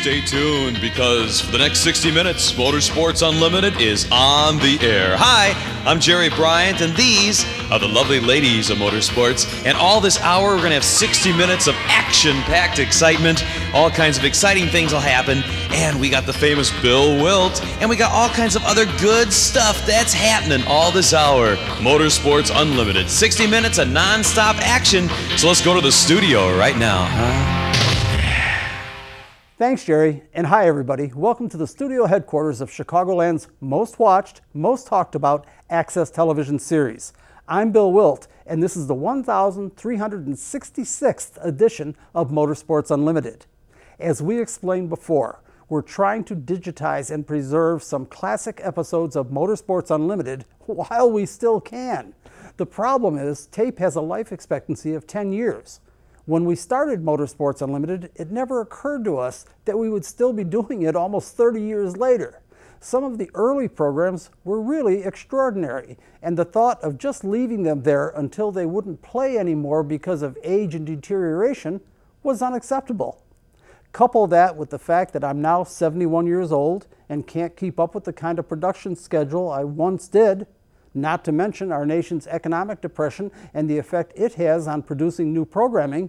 stay tuned because for the next 60 minutes, Motorsports Unlimited is on the air. Hi, I'm Jerry Bryant, and these are the lovely ladies of motorsports. And all this hour, we're going to have 60 minutes of action-packed excitement. All kinds of exciting things will happen. And we got the famous Bill Wildt, and we got all kinds of other good stuff that's happening all this hour. Motorsports Unlimited, 60 minutes of non-stop action. So let's go to the studio right now, huh? Thanks, Jerry, and hi, everybody. Welcome to the studio headquarters of Chicagoland's most watched, most talked about Access Television series. I'm Bill Wildt, and this is the 1366th edition of Motorsports Unlimited. As we explained before, we're trying to digitize and preserve some classic episodes of Motorsports Unlimited while we still can. The problem is, tape has a life expectancy of 10 years. When we started Motorsports Unlimited, it never occurred to us that we would still be doing it almost 30 years later. Some of the early programs were really extraordinary, and the thought of just leaving them there until they wouldn't play anymore because of age and deterioration was unacceptable. Couple that with the fact that I'm now 71 years old and can't keep up with the kind of production schedule I once did, not to mention our nation's economic depression and the effect it has on producing new programming,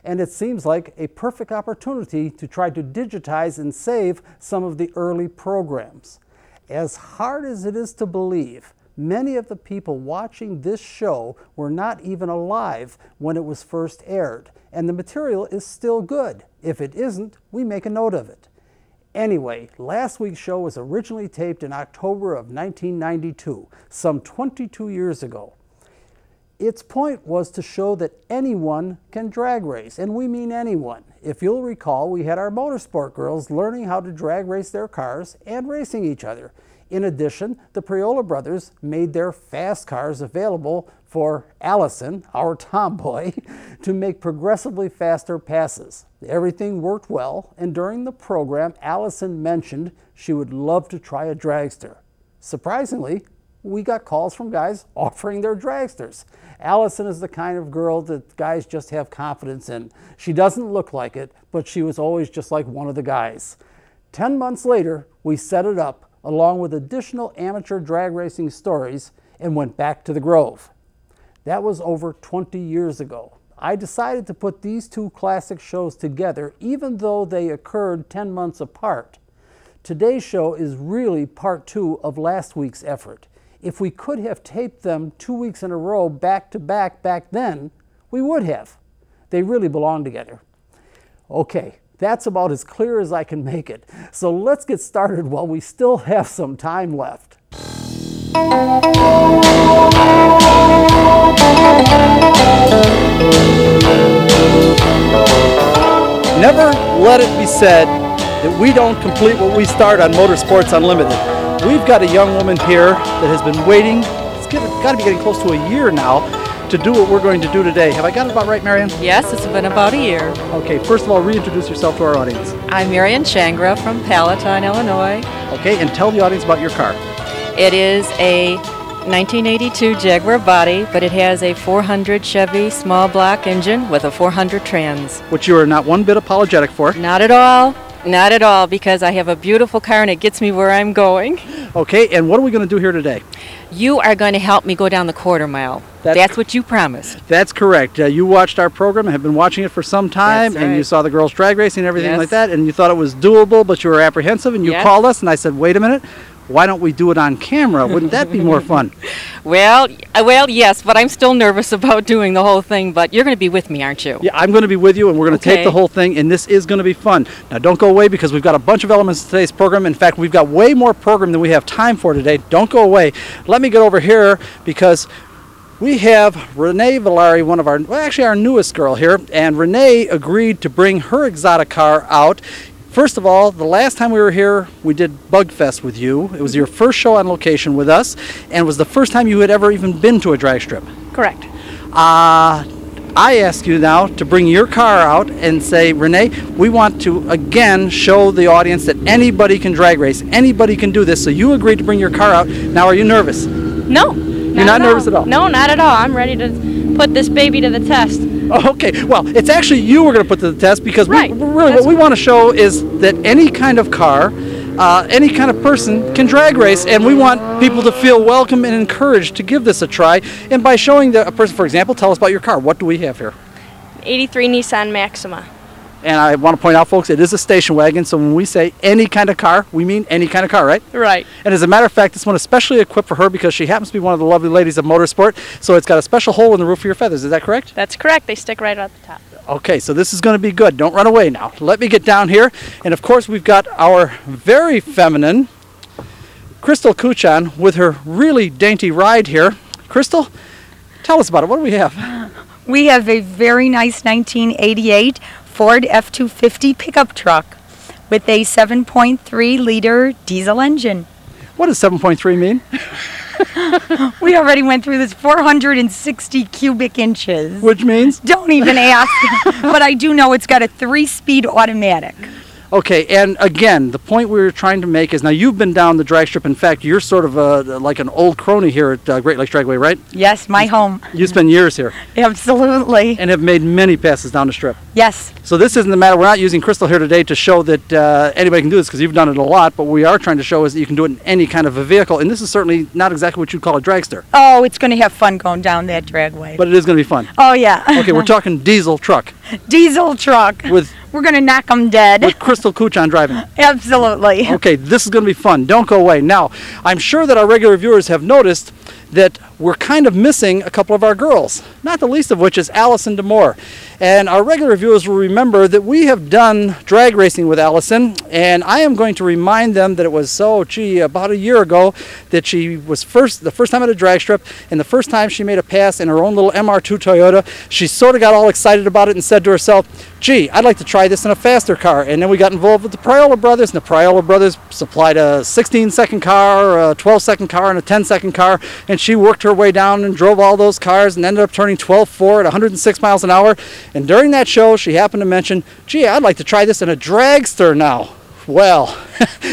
and it seems like a perfect opportunity to try to digitize and save some of the early programs. As hard as it is to believe, many of the people watching this show were not even alive when it was first aired, and the material is still good. If it isn't, we make a note of it. Anyway, last week's show was originally taped in October of 1992, some 22 years ago. Its point was to show that anyone can drag race, and we mean anyone. If you'll recall, we had our motorsport girls learning how to drag race their cars and racing each other. In addition, the Priola brothers made their fast cars available for Alison, our tomboy, to make progressively faster passes. Everything worked well, and during the program, Alison mentioned she would love to try a dragster. Surprisingly, we got calls from guys offering their dragsters. Alison is the kind of girl that guys just have confidence in. She doesn't look like it, but she was always just like one of the guys. 10 months later, we set it up, along with additional amateur drag racing stories, and went back to the Grove. That was over 20 years ago. I decided to put these two classic shows together, even though they occurred 10 months apart. Today's show is really part 2 of last week's effort. If we could have taped them 2 weeks in a row back to back then, we would have. They really belong together. Okay, that's about as clear as I can make it. So let's get started while we still have some time left. Never let it be said that we don't complete what we start on Motorsports Unlimited. We've got a young woman here that has been waiting, it's got to be getting close to a year now, to do what we're going to do today. Have I got it about right, Marion? Yes, it's been about a year. Okay, first of all, reintroduce yourself to our audience. I'm Marion Changra from Palatine, Illinois. Okay, and tell the audience about your car. It is a 1982 Jaguar body, but it has a 400 Chevy small block engine with a 400 trans. Which you are not one bit apologetic for. Not at all. Not at all, because I have a beautiful car and it gets me where I'm going. Okay, and what are we going to do here today? You are going to help me go down the quarter mile. That's what you promised. That's correct. You watched our program and have been watching it for some time. That's right. And you saw the girls drag racing and everything Yes. like that, and you thought it was doable, but you were apprehensive, and you Yes. called us, and I said, wait a minute, why don't we do it on camera? Wouldn't that be more fun? Well, yes, but I'm still nervous about doing the whole thing, but you're going to be with me, aren't you? Yeah, I'm going to be with you, and we're going to tape the whole thing, and this is going to be fun. Now, don't go away, because we've got a bunch of elements to today's program. In fact, we've got way more program than we have time for today. Don't go away. Let me get over here, because we have Renee Villari, our newest girl here, and Renee agreed to bring her exotic car out. First of all, the last time we were here, we did Bug Fest with you. It was your first show on location with us, and it was the first time you had ever even been to a drag strip. Correct. I ask you now to bring your car out and say, Renee, we want to again show the audience that anybody can drag race. Anybody can do this. So you agreed to bring your car out. Now, are you nervous? No. You're not nervous at all? No, not at all. I'm ready to put this baby to the test. Okay, well, it's actually you we're going to put to the test because Right. really what we want to show is that any kind of car, any kind of person can drag race, and we want people to feel welcome and encouraged to give this a try. And by showing a person, for example, tell us about your car. What do we have here? 83 Nissan Maxima. And I want to point out, folks, it is a station wagon, so when we say any kind of car, we mean any kind of car, right? Right. And as a matter of fact, this one is specially equipped for her because she happens to be one of the lovely ladies of motorsport, so it's got a special hole in the roof for your feathers. Is that correct? That's correct. They stick right at the top. Okay, so this is going to be good. Don't run away now. Let me get down here. And of course, we've got our very feminine Crystal Kuchan with her really dainty ride here. Crystal, tell us about it. What do we have? We have a very nice 1988 Ford F-250 pickup truck with a 7.3 liter diesel engine. What does 7.3 mean? We already went through this, 460 cubic inches. Which means? Don't even ask. But I do know it's got a 3-speed automatic. Okay, and again, the point we were trying to make is, now you've been down the drag strip. In fact, you're sort of like an old crony here at Great Lakes Dragaway, right? Yes, my home. You spend years here. Absolutely. And have made many passes down the strip. Yes. So this isn't the matter. We're not using Crystal here today to show that anybody can do this because you've done it a lot, but what we are trying to show is that you can do it in any kind of a vehicle, and this is certainly not exactly what you'd call a dragster. Oh, it's going to have fun going down that dragway. But it is going to be fun. Oh, yeah. Okay, we're talking diesel truck Diesel truck. with We're going to knock them dead. Crystal Kuchan driving. Absolutely. Okay, this is going to be fun. Don't go away. Now, I'm sure that our regular viewers have noticed that we're kind of missing a couple of our girls, not the least of which is Alison Damore. And our regular viewers will remember that we have done drag racing with Alison, and I am going to remind them that it was, about a year ago that she was the first time at a drag strip, and the first time she made a pass in her own little MR2 Toyota, she sort of got all excited about it and said to herself, gee, I'd like to try this in a faster car. And then we got involved with the Priola brothers, and the Priola brothers supplied a 16-second car, a 12-second car, and a 10-second car, and she worked her way down and drove all those cars and ended up turning 12.4 at 106 miles an hour. And during that show, she happened to mention, gee, I'd like to try this in a dragster now. Well,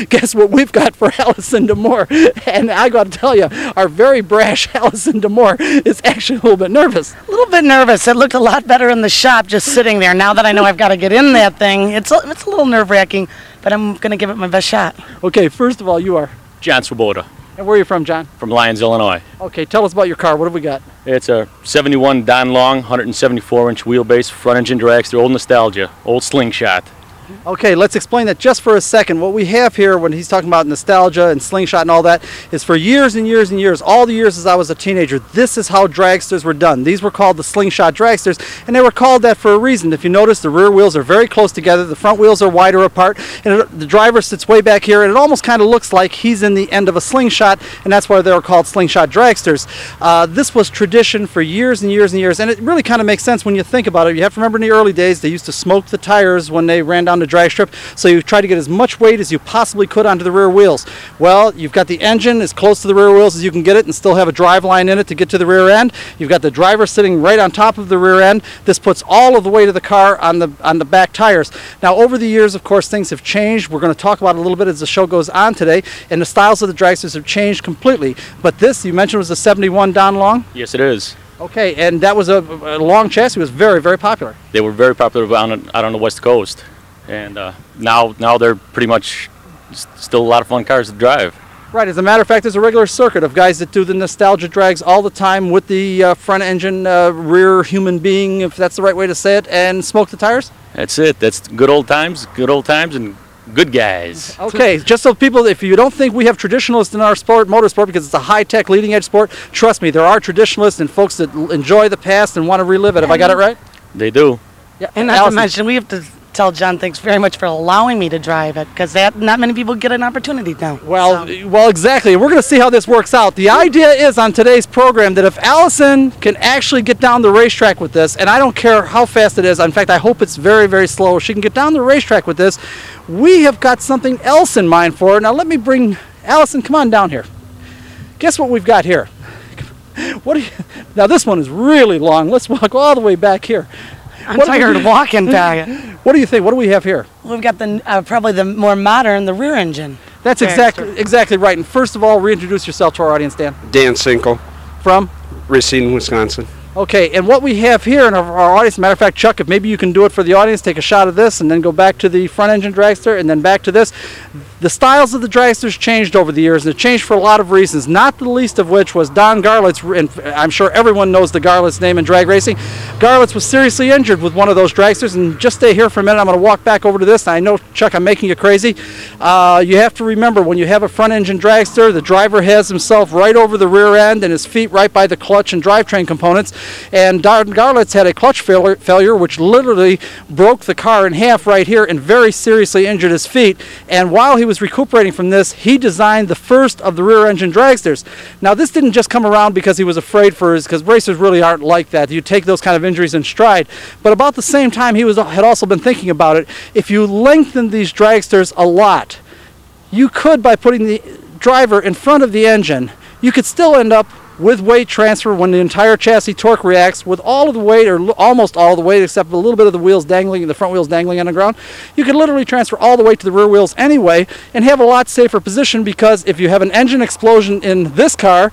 guess what we've got for Alison Damore? And I got to tell you, our very brash Alison Damore is actually a little bit nervous. A little bit nervous. It looked a lot better in the shop just sitting there. Now that I know I've got to get in that thing, it's a little nerve-wracking, but I'm going to give it my best shot. Okay, first of all, you are? John Swoboda. And where are you from, John? From Lyons, Illinois. Okay, tell us about your car. What have we got? It's a 71 Don Long, 174-inch wheelbase, front-engine dragster, old nostalgia, old slingshot. Okay, let's explain that just for a second. What we have here when he's talking about nostalgia and slingshot and all that is for years and years and years, all the years as I was a teenager, this is how dragsters were done. These were called the slingshot dragsters, and they were called that for a reason. If you notice, the rear wheels are very close together, the front wheels are wider apart, and the driver sits way back here, and it almost kind of looks like he's in the end of a slingshot, and that's why they were called slingshot dragsters. This was tradition for years and years and years, and it really kind of makes sense when you think about it. You have to remember in the early days, they used to smoke the tires when they ran down the drag strip, so you try to get as much weight as you possibly could onto the rear wheels. Well, you've got the engine as close to the rear wheels as you can get it and still have a drive line in it to get to the rear end. You've got the driver sitting right on top of the rear end. This puts all of the weight of the car on the back tires. Now, over the years, of course, things have changed. We're going to talk about it a little bit as the show goes on today, and the styles of the dragsters have changed completely. But this, you mentioned, was a 71 Don Long? Yes, it is. Okay, and that was a long chassis. It was very, very popular. They were very popular out on the West Coast. And now they're pretty much still a lot of fun cars to drive. Right. As a matter of fact, there's a regular circuit of guys that do the nostalgia drags all the time with the front engine, rear human being, if that's the right way to say it, and smoke the tires? That's it. That's good old times and good guys. Okay, just so people, if you don't think we have traditionalists in our sport, motorsport, because it's a high-tech, leading-edge sport, trust me, there are traditionalists and folks that enjoy the past and want to relive it. Have I got it right? They do. Yeah. And not to mention, we have to tell John thanks very much for allowing me to drive it, because not many people get an opportunity now. Well, exactly. We're going to see how this works out. The idea is on today's program that if Alison can actually get down the racetrack with this, and I don't care how fast it is, in fact, I hope it's very, very slow, she can get down the racetrack with this, we have got something else in mind for her. Now, let me bring Alison, come on down here. Guess what we've got here? Now, this one is really long. Let's walk all the way back here. I'm tired of walking back. What do you think? What do we have here? We've got probably the more modern, the rear engine. That's exactly right. And first of all, reintroduce yourself to our audience, Dan. Dan Sinkel. From? Racine, Wisconsin. Okay, and what we have here in our audience, matter of fact, Chuck, if maybe you can do it for the audience, take a shot of this and then go back to the front engine dragster and then back to this. The styles of the dragsters changed over the years, and it changed for a lot of reasons, not the least of which was Don Garlitz, and I'm sure everyone knows the Garlitz name in drag racing. Garlitz was seriously injured with one of those dragsters, and just stay here for a minute, I'm going to walk back over to this. I know, Chuck, I'm making you crazy. You have to remember, when you have a front engine dragster, the driver has himself right over the rear end and his feet right by the clutch and drivetrain components. And Don Garlitz had a clutch failure which literally broke the car in half right here and very seriously injured his feet. And while he was recuperating from this, he designed the first of the rear engine dragsters. Now, this didn't just come around because he was afraid for his, because racers really aren't like that. You take those kind of injuries in stride. But about the same time, he had also been thinking about it. If you lengthen these dragsters a lot, you could, by putting the driver in front of the engine, you could still end up with weight transfer when the entire chassis torque reacts with all of the weight, or almost all of the weight, except a little bit of the wheels dangling, the front wheels dangling on the ground. You can literally transfer all the weight to the rear wheels anyway and have a lot safer position, because if you have an engine explosion in this car,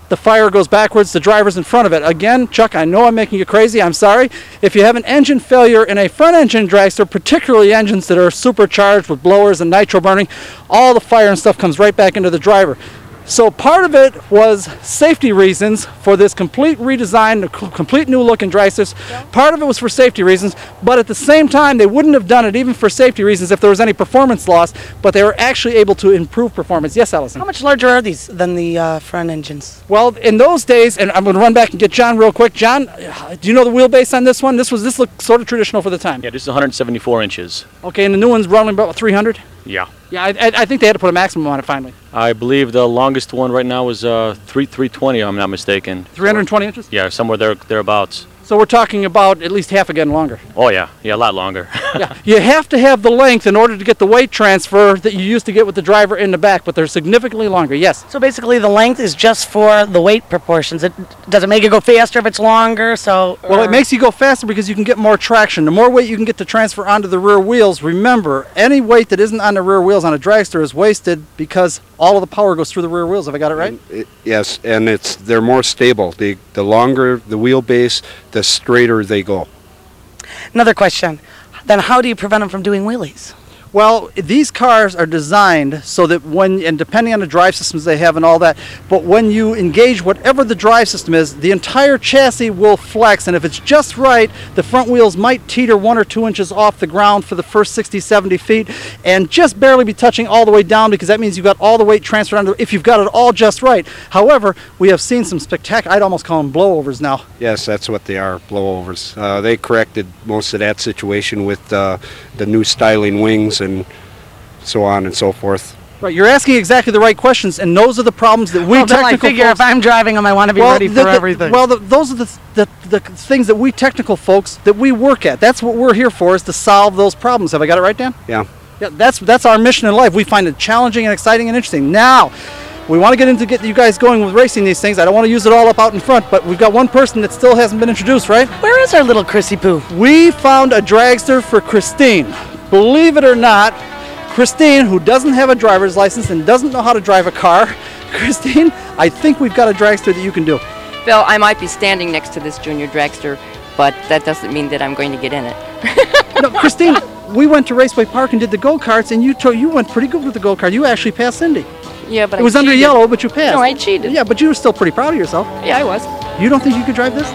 the fire goes backwards, the driver's in front of it. Again, Chuck, I know I'm making you crazy, I'm sorry. If you have an engine failure in a front engine dragster, particularly engines that are supercharged with blowers and nitro burning, all the fire and stuff comes right back into the driver. So part of it was safety reasons for this complete redesign, a complete new look in dragsters. Part of it was for safety reasons, but at the same time, they wouldn't have done it even for safety reasons if there was any performance loss, but they were actually able to improve performance. Yes, Alison? How much larger are these than the front engines? Well, in those days, and I'm going to run back and get John real quick. John, do you know the wheelbase on this one? This looked sort of traditional for the time. Yeah, this is 174 inches. Okay, and the new one's running about 300? Yeah. Yeah, I think they had to put a maximum on it finally. I believe the longest one right now is 320, if I'm not mistaken. 320 inches? Yeah, somewhere thereabouts. So we're talking about at least half again longer. Oh yeah, a lot longer. Yeah, you have to have the length in order to get the weight transfer that you used to get with the driver in the back, but they're significantly longer, yes. So basically the length is just for the weight proportions. Does it make it go faster if it's longer? Well, it makes you go faster because you can get more traction. The more weight you can get to transfer onto the rear wheels, remember, any weight that isn't on the rear wheels on a dragster is wasted because all of the power goes through the rear wheels. Have I got it right? Yes, and they're more stable. The longer the wheelbase, the straighter they go. Another question. Then how do you prevent them from doing wheelies? Well, these cars are designed so that and depending on the drive systems they have and all that, but when you engage whatever the drive system is, the entire chassis will flex, and if it's just right, the front wheels might teeter 1 or 2 inches off the ground for the first 60, 70 feet, and just barely be touching all the way down, because that means you've got all the weight transferred onto, if you've got it all just right. However, we have seen some spectacular, I'd almost call them blowovers now. Yes, that's what they are, blowovers. They corrected most of that situation with the new styling wings and so on and so forth. Right, you're asking exactly the right questions, and those are the problems that we technical I figure folks, if I'm driving them, I want to be ready for everything. Well, those are the things that we technical folks that we work at. That's what we're here for, is to solve those problems. Have I got it right, Dan? Yeah. Yeah, that's our mission in life. We find it challenging and exciting and interesting. Now, we want to get you guys going with racing these things. I don't want to use it all up out in front, but we've got one person that still hasn't been introduced, right? Where is our little Chrissy Poo? We found a dragster for Christine. Believe it or not, Christine, who doesn't have a driver's license and doesn't know how to drive a car, Christine, I think we've got a dragster that you can do. Bill, I might be standing next to this junior dragster, but that doesn't mean that I'm going to get in it. No, Christine, we went to Raceway Park and did the go-karts, and you went pretty good with the go-kart. You actually passed Cindy. Yeah, but it was under yellow, but you passed. No, I cheated. Yeah, but you were still pretty proud of yourself. Yeah, I was. You don't think you could drive this?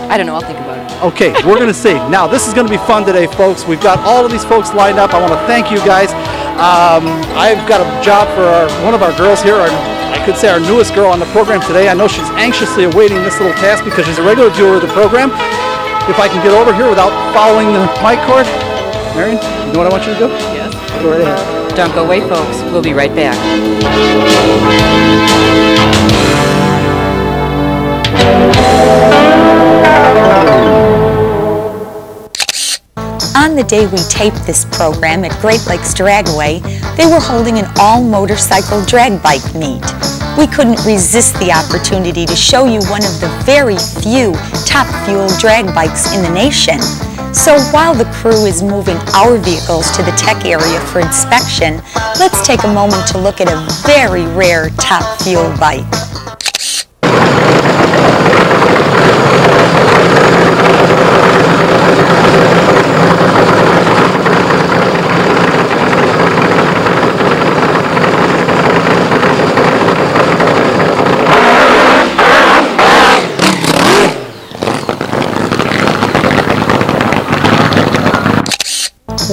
I don't know. I'll think about it. Okay, we're going to see. Now, this is going to be fun today, folks. We've got all of these folks lined up. I want to thank you guys. I've got a job for one of our girls here, I could say our newest girl on the program today. I know she's anxiously awaiting this little task because she's a regular viewer of the program. If I can get over here without following the mic cord. Marion, you know what I want you to do? Yes. Go right ahead. Don't go away, folks. We'll be right back. On the day we taped this program at Great Lakes Dragaway, they were holding an all-motorcycle drag bike meet. We couldn't resist the opportunity to show you one of the very few top-fuel drag bikes in the nation. So while the crew is moving our vehicles to the tech area for inspection, let's take a moment to look at a very rare top-fuel bike.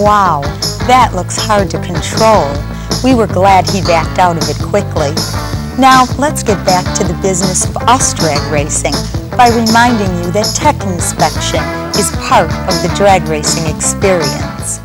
Wow, that looks hard to control. We were glad he backed out of it quickly. Now, let's get back to the business of us drag racing by reminding you that tech inspection is part of the drag racing experience.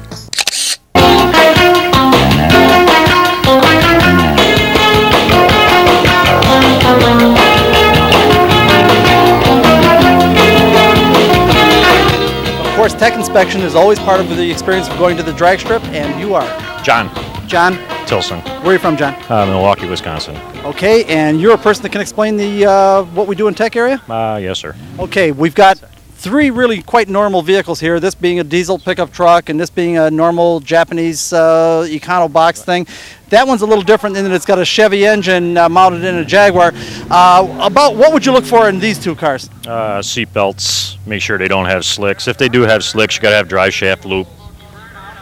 Of course, tech inspection is always part of the experience of going to the drag strip, and you are? John. John? Tilson. Where are you from, John? Milwaukee, Wisconsin. Okay, and you're a person that can explain the what we do in tech area? Yes, sir. Okay, we've got three really quite normal vehicles here, this being a diesel pickup truck and this being a normal Japanese econo box thing. That one's a little different in that it's got a Chevy engine mounted in a Jaguar. About what would you look for in these two cars? Seat belts, make sure they don't have slicks. If they do have slicks, you got to have drive shaft loop.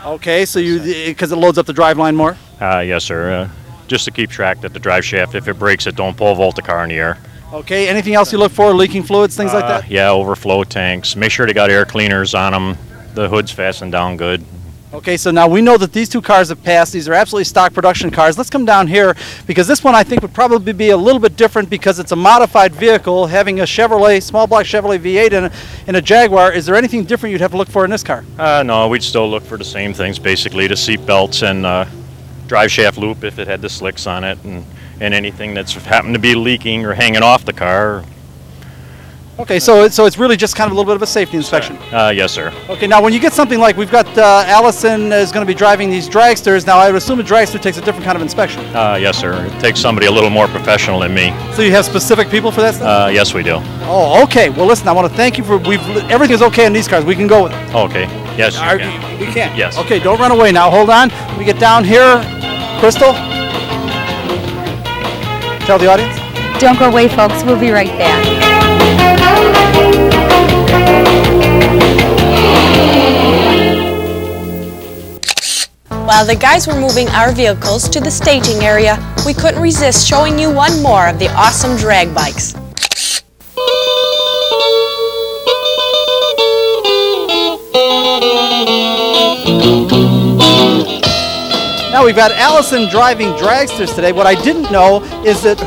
Okay, so because it loads up the drive line more? Yes, sir. Just to keep track that the drive shaft, if it breaks, it don't pole vault the car in the air. Okay, anything else you look for? Leaking fluids, things like that? Yeah, overflow tanks. Make sure they got air cleaners on them. The hood's fastened down good. Okay, so now we know that these two cars have passed. These are absolutely stock production cars. Let's come down here because this one I think would probably be a little bit different because it's a modified vehicle having a Chevrolet, small block Chevrolet V8 in a Jaguar. Is there anything different you'd have to look for in this car? No, we'd still look for the same things, basically, the seat belts and drive shaft loop if it had the slicks on it, and anything that's happened to be leaking or hanging off the car. Okay, so it's really just kind of a little bit of a safety inspection. Yes, sir. Okay, now when you get something like we've got Alison is going to be driving these Dragsters. Now I would assume a Dragster takes a different kind of inspection. Yes, sir. It takes somebody a little more professional than me. So you have specific people for that stuff? Yes, we do. Oh, okay. Well, listen, I want to thank you for everything's okay in these cars. We can go with it. Okay. Yes, you can. We can. Yes. Okay, don't run away now. Hold on. We get down here. Crystal, tell the audience. Don't go away, folks. We'll be right back. While the guys were moving our vehicles to the staging area, we couldn't resist showing you one more of the awesome drag bikes. Now we've got Alison driving Dragsters today. What I didn't know is that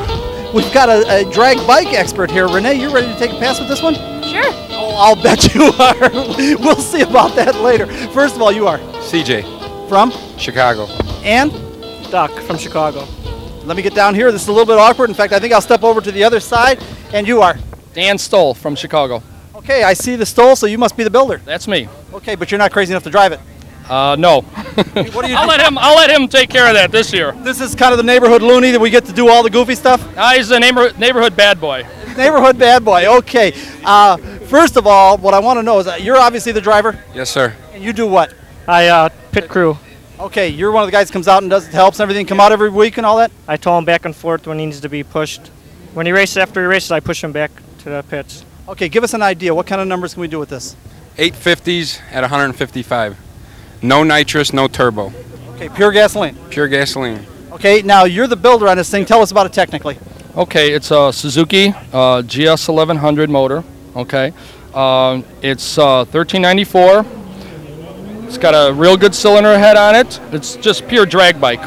we've got a drag bike expert here. Renee, you ready to take a pass with this one? Sure. Oh, I'll bet you are. We'll see about that later. First of all, you are? CJ. From? Chicago. And? Doc from Chicago. Let me get down here. This is a little bit awkward. In fact, I think I'll step over to the other side. And you are? Dan Stoll from Chicago. Okay, I see the Stoll, so you must be the builder. That's me. Okay, but you're not crazy enough to drive it. No. What do you I'll let him take care of that this year. This is kind of the neighborhood loony that we get to do all the goofy stuff? He's the neighborhood bad boy. Neighborhood bad boy, okay. First of all, what I want to know is that you're obviously the driver? Yes, sir. And you do what? I pit crew. Okay, you're one of the guys that comes out and helps and everything, come out every week and all that? I tow him back and forth when he needs to be pushed. When he races, after he races, I push him back to the pits. Okay, give us an idea. What kind of numbers can we do with this? 850s at 155. No nitrous, no turbo. Okay, pure gasoline? Pure gasoline. Okay, now you're the builder on this thing. Tell us about it technically. Okay, it's a Suzuki GS 1100 motor. Okay, it's 1394. It's got a real good cylinder head on it. It's just pure drag bike.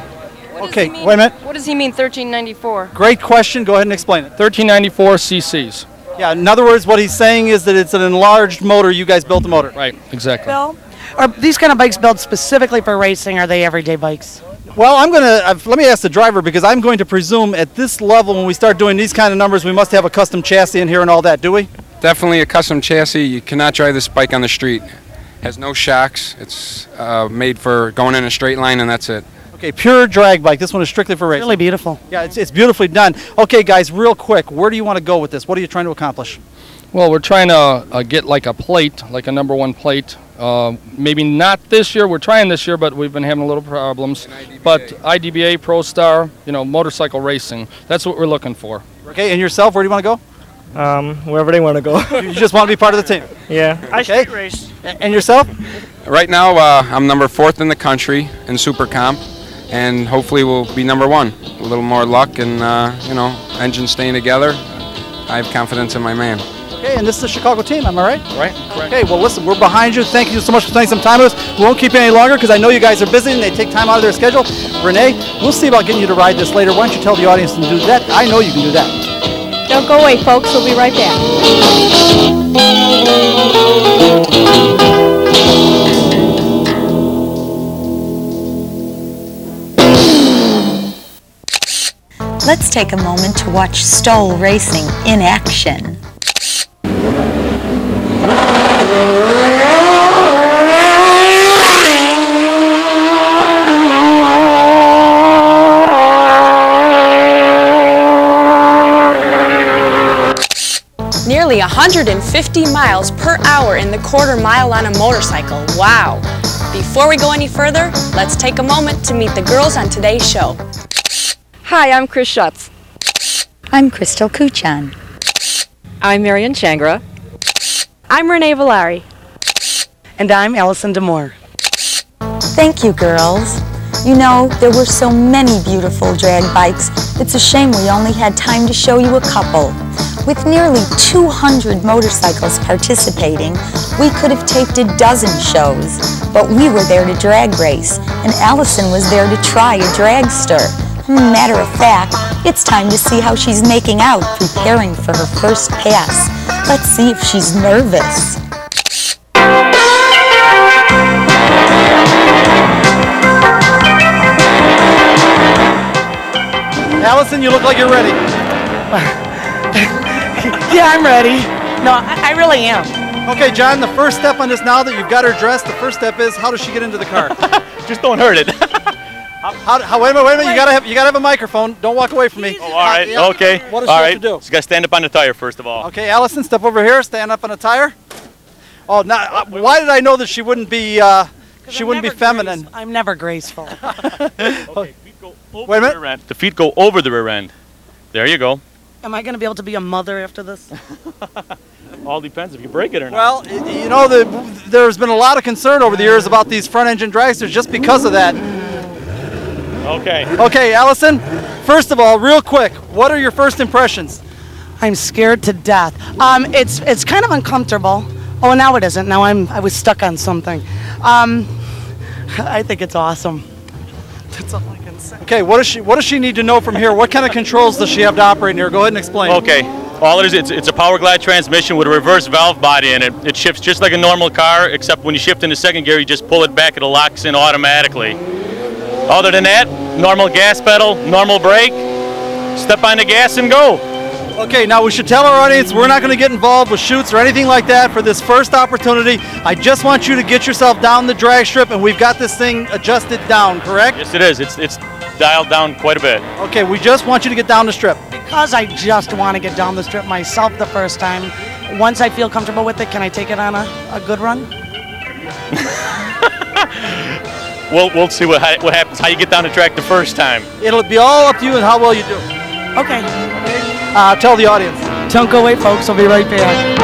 Okay, wait a minute. What does he mean 1394? Great question. Go ahead and explain it. 1394 cc's. Yeah, in other words, what he's saying is that it's an enlarged motor. You guys built the motor. Right, exactly. Bill, are these kind of bikes built specifically for racing, or are they everyday bikes? Well, I'm going to, let me ask the driver, because I'm going to presume at this level when we start doing these kind of numbers, we must have a custom chassis in here and all that, do we? Definitely a custom chassis. You cannot drive this bike on the street. Has no shocks. It's made for going in a straight line, and that's it. Okay, pure drag bike. This one is strictly for racing. Really beautiful. Yeah, it's beautifully done. Okay, guys, real quick, where do you want to go with this? What are you trying to accomplish? Well, we're trying to get like a plate, like a #1 plate. Maybe not this year. We're trying this year, but we've been having a little problems. But IDBA, ProStar, motorcycle racing. That's what we're looking for. Okay, and yourself, where do you want to go? Wherever they want to go. You just want to be part of the team? Yeah. I street race. And yourself? Right now, I'm number 4th in the country in Super Comp, and hopefully we'll be #1. A little more luck and, engine staying together. I have confidence in my man. Okay, and this is the Chicago team, am I right? Right. Okay, well listen, we're behind you. Thank you so much for spending some time with us. We won't keep you any longer because I know you guys are busy and they take time out of their schedule. Renee, we'll see about getting you to ride this later. Why don't you tell the audience to do that? I know you can do that. Don't go away, folks. We'll be right back. Let's take a moment to watch Stoll Racing in action. Nearly 150 miles per hour in the quarter mile on a motorcycle. Wow! Before we go any further, let's take a moment to meet the girls on today's show. Hi, I'm Chris Schutz. I'm Crystal Kuchan. I'm Marion Changra. I'm Renee Valari. And I'm Alison Damore. Thank you, girls. You know, there were so many beautiful drag bikes, it's a shame we only had time to show you a couple. With nearly 200 motorcycles participating, we could have taped a dozen shows, but we were there to drag race, and Alison was there to try a dragster. Matter of fact, it's time to see how she's making out preparing for her first pass. Let's see if she's nervous. Alison, you look like you're ready. Yeah, I'm ready. No, I really am. Okay, John, the first step on this, now that you've got her dressed, the first step is, how does she get into the car? Just don't hurt it. Wait a minute, you gotta have a microphone. Don't walk away from me. Oh, all right, Yeah. okay. What does she have to do? She's got to stand up on the tire first of all. Okay, Alison, step over here, stand up on a tire. Oh, now, why did I know that she wouldn't be feminine? I'm never graceful. Okay, feet go over Wait a minute. the rear end. The feet go over the rear end. There you go. Am I going to be able to be a mother after this? All depends if you break it or not. Well, you know, there's been a lot of concern over the years about these front-engine dragsters just because of that. Okay. Okay, Alison, first of all, real quick, what are your first impressions? I'm scared to death. It's kind of uncomfortable. Oh, now it isn't. Now I was stuck on something. I think it's awesome. That's all I can say. Okay, what does she need to know from here? What kind of controls does she have to operate in here? Go ahead and explain. Okay. All it is, it's a power glide transmission with a reverse valve body in it. It shifts just like a normal car, except when you shift into second gear, you just pull it back, it locks in automatically. Other than that, normal gas pedal, normal brake, step on the gas and go. Okay, now we should tell our audience we're not going to get involved with shoots or anything like that for this first opportunity. I just want you to get yourself down the drag strip, and we've got this thing adjusted down, correct? Yes, it is. It's dialed down quite a bit. Okay, we just want you to get down the strip. Because I just want to get down the strip myself the first time, once I feel comfortable with it, can I take it on a good run? We'll see what happens, how you get down the track the first time. It'll be all up to you and how well you do. Okay. Tell the audience. Don't go away, folks. I'll be right back.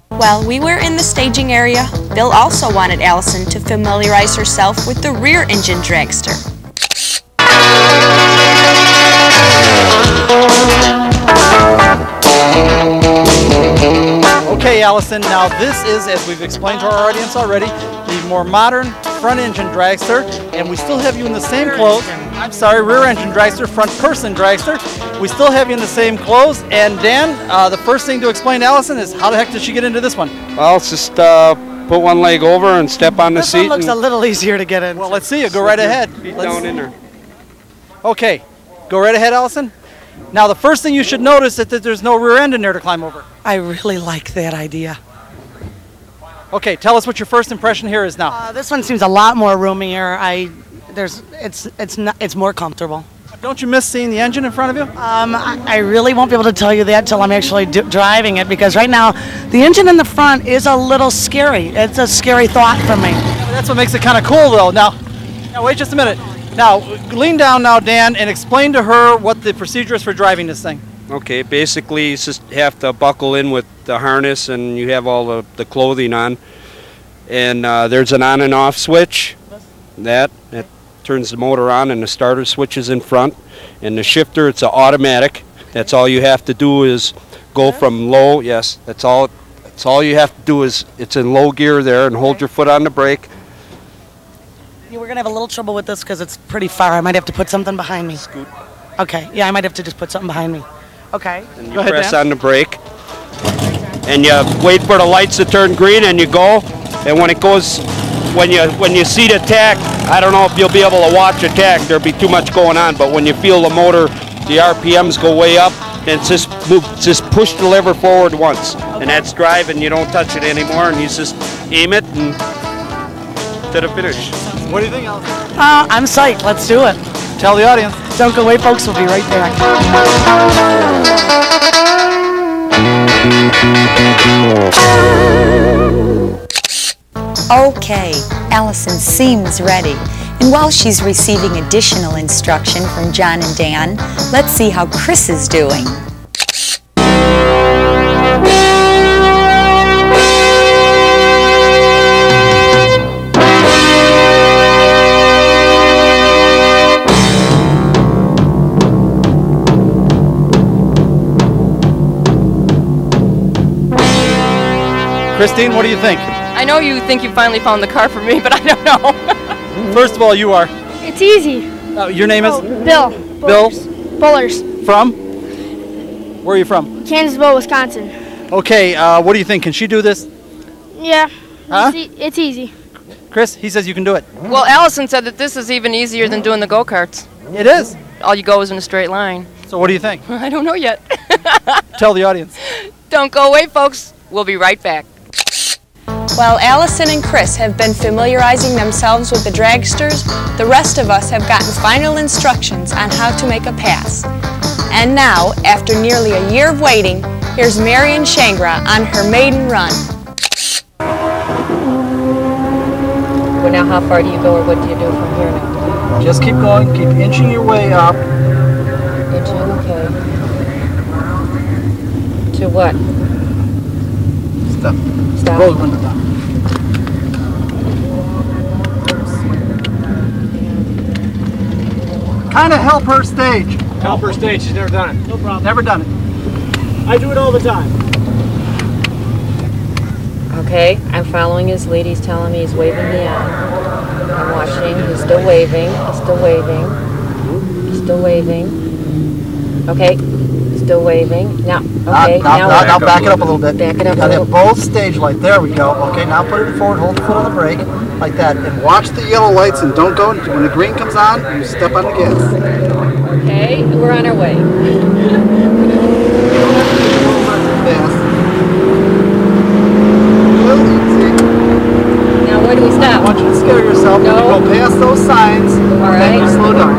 While we were in the staging area, Bill also wanted Alison to familiarize herself with the rear engine dragster. Okay, Alison, now this is, as we've explained to our audience already, the more modern front-engine dragster, and we still have you in the same clothes. I'm sorry, rear-engine dragster, front-person dragster. We still have you in the same clothes, and Dan, the first thing to explain to Alison is how the heck did she get into this one? Well, it's just put one leg over and step on the This seat. one looks a little easier to get in. Well, let's see you. Go right ahead. Feet down in there. Okay, go right ahead, Alison. Now, the first thing you should notice is that there's no rear end in there to climb over. I really like that idea. Okay, tell us what your first impression here is now. This one seems a lot more roomier. It's more comfortable. Don't you miss seeing the engine in front of you? I really won't be able to tell you that until I'm actually driving it, because right now the engine in the front is a little scary. It's a scary thought for me. That's what makes it kind of cool, though. Now, wait just a minute. Now, lean down now, Dan, and explain to her what the procedure is for driving this thing. Okay, basically you just have to buckle in with the harness and you have all the clothing on. And there's an on and off switch. That turns the motor on, and the starter switch is in front. And the shifter, it's an automatic. That's all you have to do is go from low. Yes, that's all you have to do is it's in low gear there, and hold your foot on the brake. Yeah, we're going to have a little trouble with this because it's pretty far. I might have to put something behind me. Scoot. Okay, yeah, I might have to just put something behind me. Okay. And you press on the brake, and you wait for the lights to turn green, and you go. And when it goes, when you see the tach, I don't know if you'll be able to watch the tach. There'll be too much going on. But when you feel the motor, the RPMs go way up, and it's just push the lever forward once, and that's drive, and you don't touch it anymore, and you just aim it and to the finish. What do you think, Alison? I'm psyched. Let's do it. Tell the audience. Don't go away, folks. We'll be right back. Okay, Alison seems ready. And while she's receiving additional instruction from John and Dan, let's see how Chris is doing. Christine, what do you think? I know you think you finally found the car for me, but I don't know. First of all, you are. It's easy. Your name is? Bill. Bill? Bullers. From? Where are you from? Kansasville, Wisconsin. Okay, what do you think? Can she do this? Yeah. Huh? It's easy. Chris, he says you can do it. Well, Allison said that this is even easier than doing the go-karts. It is. All you go is in a straight line. So what do you think? I don't know yet. Tell the audience. Don't go away, folks. We'll be right back. While Allison and Chris have been familiarizing themselves with the dragsters, the rest of us have gotten final instructions on how to make a pass. And now, after nearly a year of waiting, here's Marion Shangra on her maiden run. Well, now how far do you go, or what do you do from here now? Just keep going. Keep inching your way up. Inching, okay. To what? Stop. Stop. Roll the window down. Kind of help her stage. Help her stage. She's never done it. No problem. Never done it. I do it all the time. Okay, I'm following his lead. He's telling me he's waving me on. I'm watching. He's still waving. He's still waving. He's still waving. Okay, still waving. Now, okay. Now back it up a little bit. Back it up a Got little. both stage light. There we go. Okay, now put it forward. Hold the foot on the brake like that, and watch the yellow lights. And don't go when the green comes on. You step on the gas. Okay, we're on our way. Now where do we stop? I want you to scare yourself. No. When you go past those signs, then you slow down.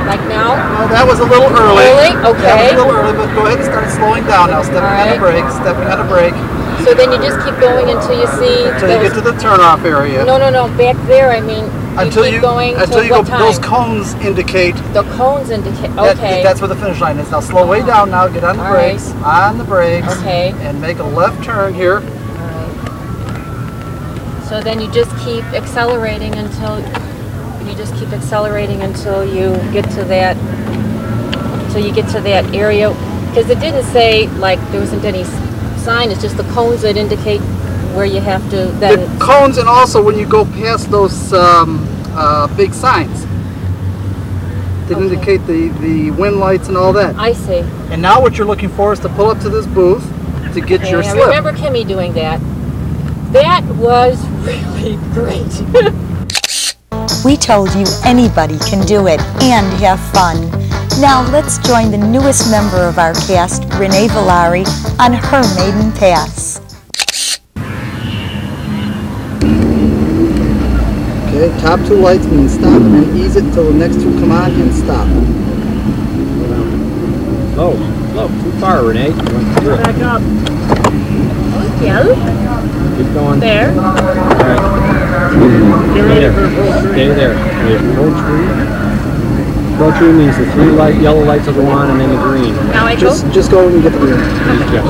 Like now? No, that was a little early. Early? Okay. That was a little early, but go ahead and start slowing down now. Stepping on the brake, stepping on the brake. So then you just keep going until you see. Until you get to the turnoff area. No, back there. I mean, until keep going until you what go. time? Those cones indicate. The cones indicate. Okay. That's where the finish line is. Now slow way down. Now get on the brakes. On the brakes. Okay. And make a left turn here. So then you just keep accelerating until you get to that. Until you get to that area, because it didn't say like there wasn't any sign. It's just the cones that indicate where you have to then. The cones, and also when you go past those big signs that indicate the wind lights and all that. I see. And now what you're looking for is to pull up to this booth to get your slip. I remember Kimmy doing that. That was really great. We told you anybody can do it and have fun. Now let's join the newest member of our cast, Renee Villari, on her maiden pass. Okay, top two lights mean stop, and then ease it until the next two come on and stop. Slow, too far, Renee. Back up. Yeah. Keep going. There. All right. Stay there. Approach tree. Approach tree means the three yellow lights will go on, and then the green. Now I Just go and get the green. Yeah.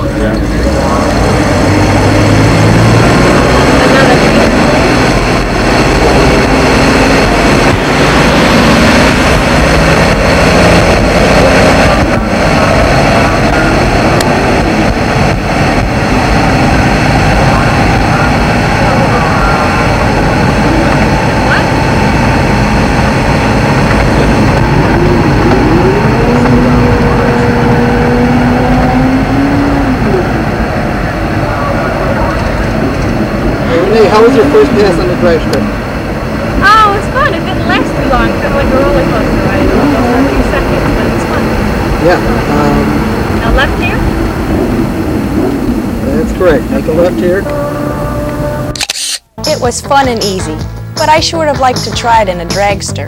how was your first pass on the dragster? Oh, it was fun. It didn't last too long. Kind of like a roller coaster ride. It was just a few seconds, but it was fun. Yeah. Now left here? That's correct. Make a left here. It was fun and easy, but I sure would have liked to try it in a dragster.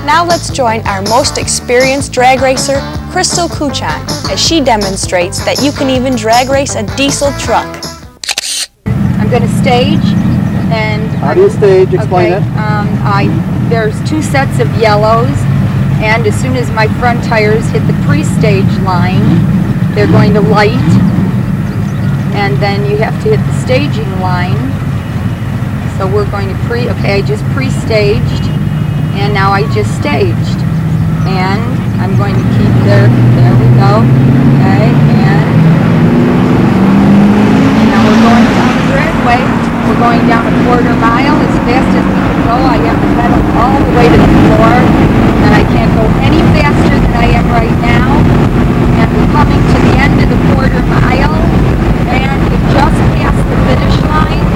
Now let's join our most experienced drag racer, Crystal Kuchan, as she demonstrates that you can even drag race a diesel truck. I'm going to stage, and how do you stage? Explain it. There's 2 sets of yellows, and as soon as my front tires hit the pre-stage line, they're going to light, and then you have to hit the staging line. So we're going to I just pre-staged, and now I just staged, and I'm going to keep there we go, okay, and now we're going down the dragway. We're going down a 1/4 mile as fast as we can go. I have the pedal all the way to the floor, and I can't go any faster than I am right now, and we're coming to the end of the 1/4 mile, and we just passed the finish line,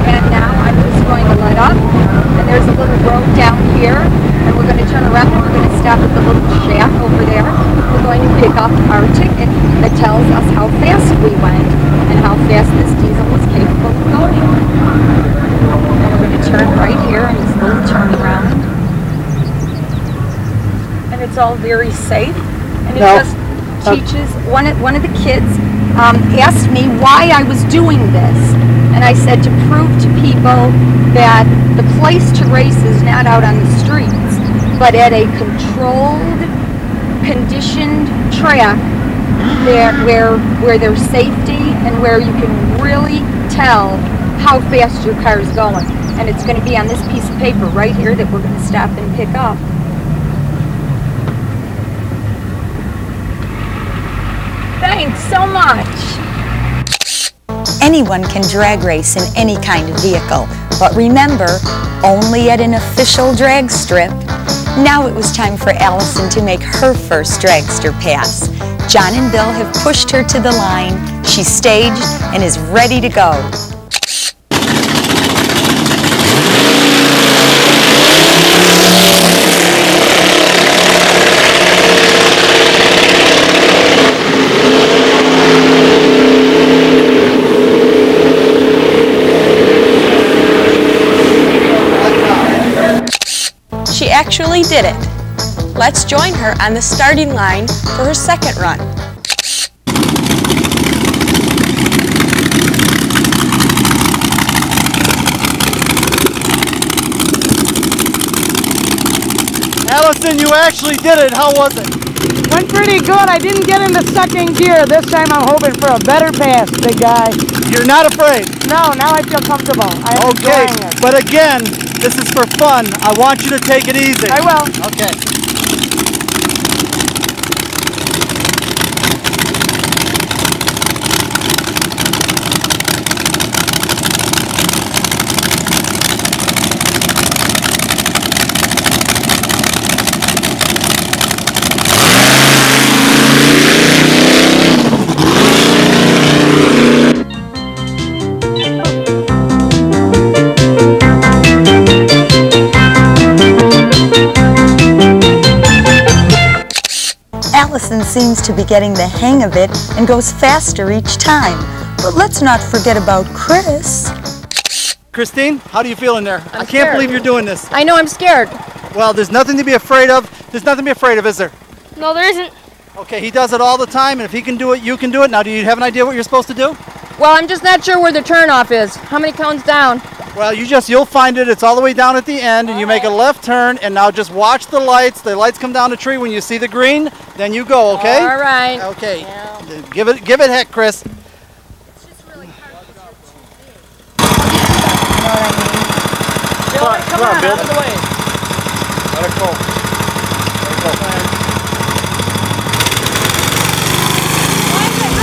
and now I'm just going to let up, and there's a little road down here, and we're going to turn around and we're going to stop at the little shack over there. We're going to pick up our ticket that tells us how fast we went and how fast this diesel was capable of going. And we're going to turn right here in this little turnaround. And it's all very safe, and it just teaches, one of the kids asked me why I was doing this. And I said to prove to people that the place to race is not out on the streets, but at a controlled, conditioned track where there's safety and where you can really tell how fast your car is going. And it's going to be on this piece of paper right here that we're going to stop and pick up. Thanks so much. Anyone can drag race in any kind of vehicle, but remember, only at an official drag strip. Now it was time for Alison to make her first dragster pass. John and Bill have pushed her to the line. She's staged and is ready to go. She actually did it. Let's join her on the starting line for her second run. Alison, you actually did it. How was it? Went pretty good. I didn't get into second gear. This time I'm hoping for a better pass, big guy. You're not afraid? No, now I feel comfortable. I'm enjoying it. But again, this is for fun. I want you to take it easy. I will. Okay. Alison seems to be getting the hang of it and goes faster each time. But let's not forget about Chris. Christine, how do you feel in there? I can't believe you're doing this. I know, I'm scared. Well, there's nothing to be afraid of. There's nothing to be afraid of, is there? No, there isn't. Okay, he does it all the time, and if he can do it, you can do it. Now, do you have an idea what you're supposed to do? Well, I'm just not sure where the turnoff is. How many counts down? Well, you'll find it. It's all the way down at the end, and you make a left turn, and now just watch the lights. The lights come down the tree. When you see the green, then you go, okay? All right. Okay. Yeah. Give it heck, Chris. It's just really hard to get too big. You know what I mean? Bill, come on, Bill. Out of the way. Let it go. Let it go.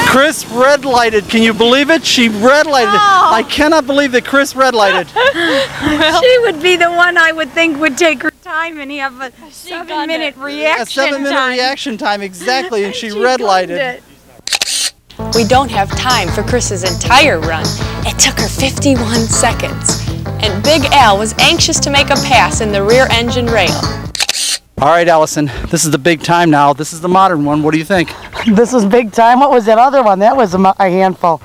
Chris red lighted. Can you believe it? She red lighted. Oh. I cannot believe that Chris red lighted. Well, she would be the one I would think would take her time and have a 7-minute reaction time. A 7-minute reaction time, exactly, and she red lighted. We don't have time for Chris's entire run. It took her 51 seconds. And Big Al was anxious to make a pass in the rear engine rail. All right, Allison, this is the big time now. This is the modern one. What do you think? This is big time. What was that other one? That was a handful.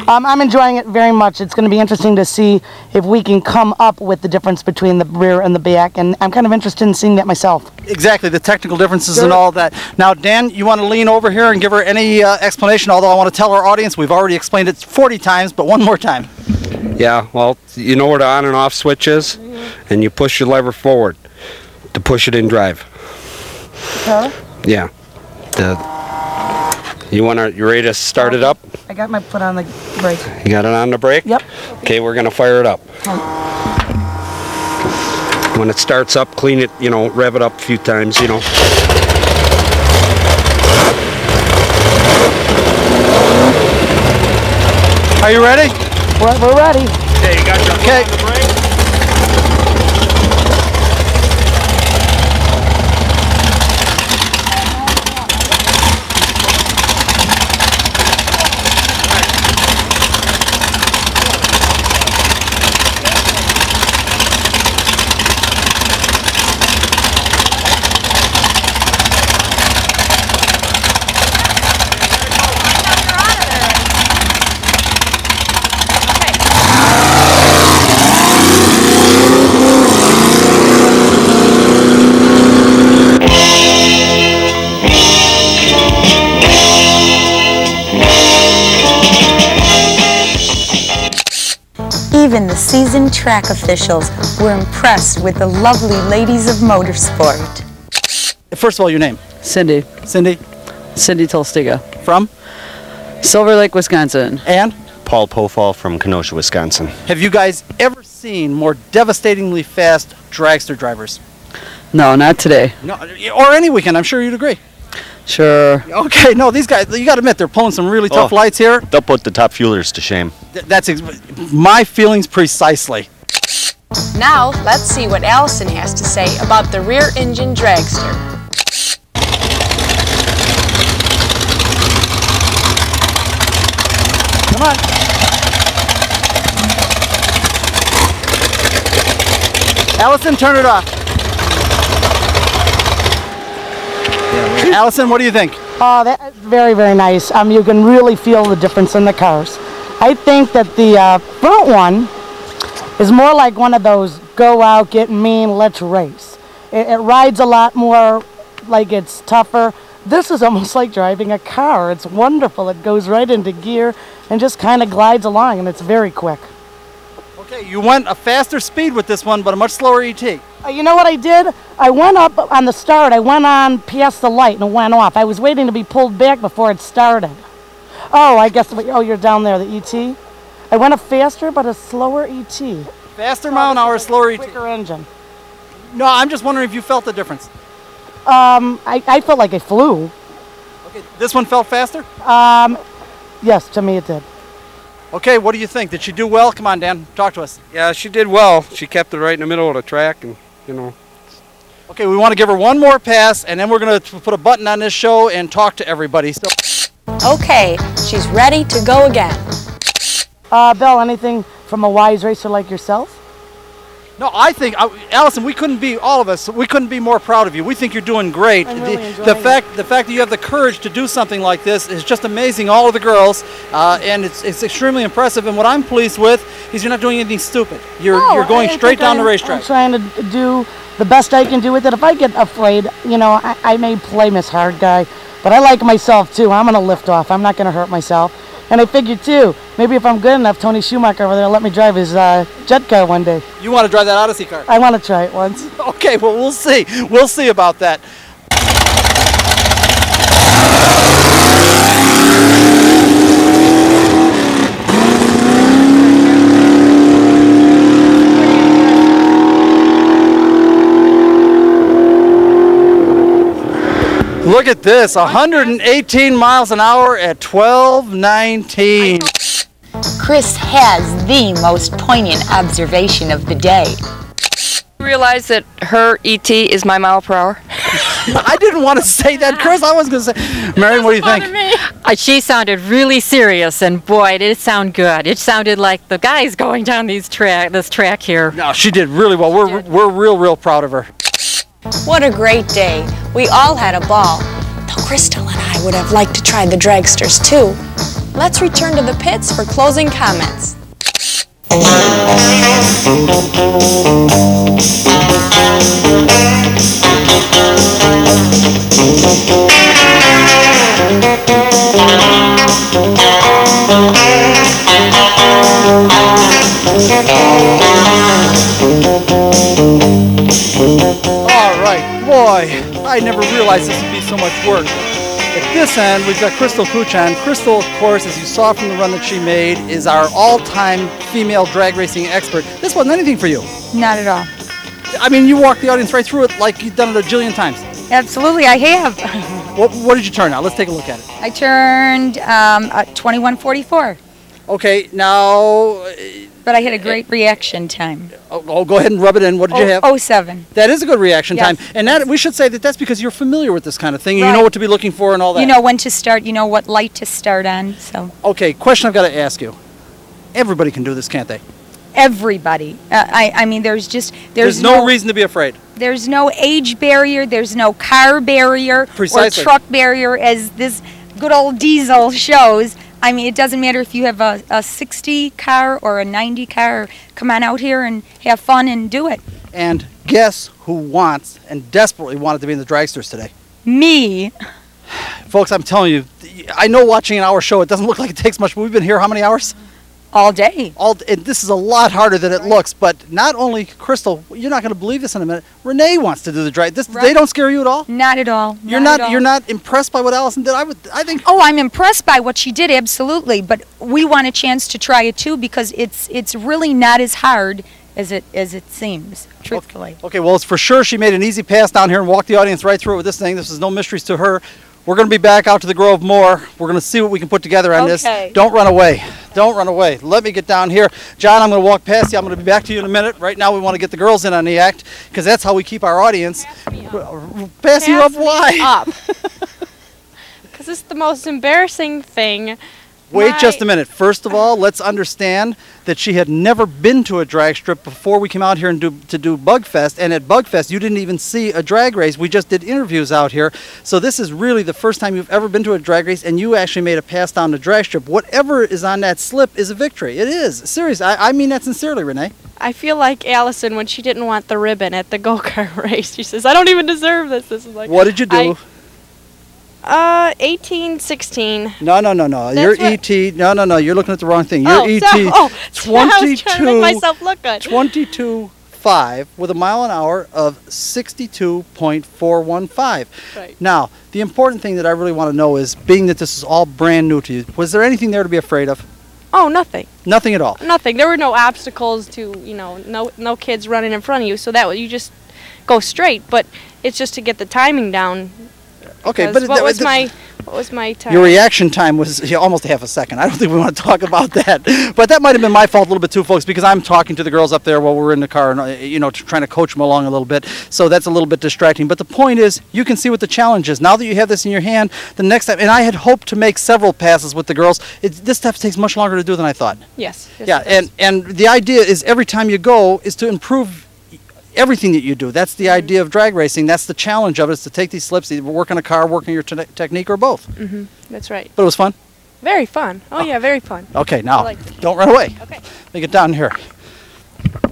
I'm enjoying it very much. It's going to be interesting to see if we can come up with the difference between the rear and the back, and I'm kind of interested in seeing that myself. Exactly, the technical differences and all that. Now, Dan, you want to lean over here and give her any explanation, although I want to tell our audience we've already explained it 40 times, but one more time. Yeah, well, you know where the on and off switch is, and you push your lever forward to push it in drive. Okay. Yeah. You ready to start it up? I got my foot on the brake. You got it on the brake? Yep. Okay, we're gonna fire it up. When it starts up, clean it, rev it up a few times, Are you ready? We're ready. Okay, you got your foot on the brake? Even the seasoned track officials were impressed with the lovely ladies of motorsport. First of all, your name? Cindy. Cindy? Cindy Tolstiga. From? Silver Lake, Wisconsin. And? Paul Pofall from Kenosha, Wisconsin. Have you guys ever seen more devastatingly fast dragster drivers? No, not today. No, or any weekend, I'm sure you'd agree. Sure. Okay, no, these guys, you got to admit, they're pulling some really tough lights here. They'll put the top fuelers to shame. That's my feelings precisely. Now, let's see what Allison has to say about the rear engine dragster. Come on. Allison, turn it off. Allison, what do you think? Oh, that's very, very nice. You can really feel the difference in the cars. I think that the front one is more like one of those go out, get mean, let's race. It rides a lot more like it's tougher. This is almost like driving a car. It's wonderful. It goes right into gear and just kind of glides along, and it's very quick. Okay, you went a faster speed with this one, but a much slower ET. You know what I did? I went up on the start. I went on past the light and it went off. I was waiting to be pulled back before it started. Oh, I guess, you're down there, the ET. I went a faster but a slower ET. Faster mile an hour, slower ET. Quicker engine. No, I'm just wondering if you felt the difference. I felt like I flew. Okay, this one felt faster? Yes, to me it did. Okay, what do you think? Did she do well? Come on, Dan, talk to us. Yeah, she did well. She kept it right in the middle of the track, and Okay, we want to give her one more pass, and then we're going to put a button on this show and talk to everybody. So. Okay, she's ready to go again. Bill, anything from a wise racer like yourself? No, I think, Allison, we couldn't be more proud of you. We think you're doing great. I'm really the fact that you have the courage to do something like this is just amazing. All of the girls, and it's extremely impressive. And what I'm pleased with is you're not doing anything stupid. You're going straight down the racetrack. I'm trying to do the best I can do with it. If I get afraid, I may play Miss Hard Guy, but I like myself too. I'm going to lift off. I'm not going to hurt myself. And I figured too, maybe if I'm good enough, Tony Schumacher over there will let me drive his jet car one day. You want to drive that Odyssey car? I want to try it once. Okay, well, we'll see. We'll see about that. Look at this, 118 miles an hour at 12:19. Chris has the most poignant observation of the day. Realize that her ET is my mile per hour? I didn't want to say that, Chris. I was going to say, Marion, what do you think? She sounded really serious, and boy, did it sound good. It sounded like the guys going down this track here. No, she did really well. We're real proud of her. What a great day. We all had a ball. Though Crystal and I would have liked to try the Dragsters too. Let's return to the pits for closing comments. All right, boy, I never realized this would be so much work. At this end, we've got Crystal Kuchan. Crystal, of course, as you saw from the run that she made, is our all-time female drag racing expert. This wasn't anything for you. Not at all. I mean, you walked the audience right through it like you've done it a jillion times. Absolutely, I have. What did you turn now? Let's take a look at it. I turned 21:44. Okay, now... But I had a great reaction time. Oh, go ahead and rub it in. What did you have? 07. That is a good reaction Yes. time. And that we should say that that's because you're familiar with this kind of thing. Right. You know what to be looking for and all that. You know when to start, you know what light to start on, so. Okay, question I've got to ask you. Everybody can do this, can't they? Everybody. I mean, there's no reason to be afraid. There's no age barrier, there's no car barrier Precisely. or truck barrier, as this good old diesel shows. I mean, it doesn't matter if you have a 60 car or a 90 car. Come on out here and have fun and do it. And guess who wants and desperately wanted to be in the Dragsters today? Me. Folks, I'm telling you, I know watching an hour show, it doesn't look like it takes much, but we've been here how many hours? All day. And this is a lot harder than it looks, but not only Crystal, you're not going to believe this in a minute, Renee wants to do the drag. They don't scare you at all? Not at all. You're not impressed by what Alison did? I think. Oh, I'm impressed by what she did, absolutely. But we want a chance to try it too, because it's really not as hard as it seems, truthfully. Okay, well, it's for sure she made an easy pass down here and walked the audience right through it with this thing. This is no mysteries to her. We're going to be back out to the Grove more. We're going to see what we can put together on this. Don't run away. Don't run away. Let me get down here. John, I'm going to walk past you. I'm going to be back to you in a minute. Right now we want to get the girls in on the act because that's how we keep our audience. Pass you up? Why? Up. Because it's the most embarrassing thing. Wait just a minute. First of all, let's understand that she had never been to a drag strip before we came out here and to do Bugfest. And at Bugfest, you didn't even see a drag race. We just did interviews out here. So this is really the first time you've ever been to a drag race, and you actually made a pass down the drag strip. Whatever is on that slip is a victory. It is. Seriously. I mean that sincerely, Renee. I feel like Allison when she didn't want the ribbon at the go-kart race. She says, I don't even deserve this. This is like. What did you do? 18, 16. No. You're ET. No. You're looking at the wrong thing. You're ET. I was trying to make myself look good. 22.5 with a mile an hour of 62.415. Right. Now, the important thing that I really want to know is, being that this is all brand new to you, was there anything there to be afraid of? Oh, nothing. Nothing at all. Nothing. There were no obstacles to, no kids running in front of you. So that you just go straight. But it's just to get the timing down. Okay, but what was my time? Your reaction time was almost half a second. I don't think we want to talk about that. But that might have been my fault a little bit too, folks, because I'm talking to the girls up there while we're in the car and trying to coach them along a little bit. So that's a little bit distracting. But the point is, you can see what the challenge is. Now that you have this in your hand, the next time, and I had hoped to make several passes with the girls. This stuff takes much longer to do than I thought. Yes. Yeah, and the idea is every time you go is to improve everything that you do. That's the idea of drag racing. That's the challenge of it, is to take these slips, either work on a car, work on your technique, or both. Mm-hmm. That's right. But it was fun? Very fun. Oh, yeah, very fun. Okay, now, don't run away. Okay. Let me get down here.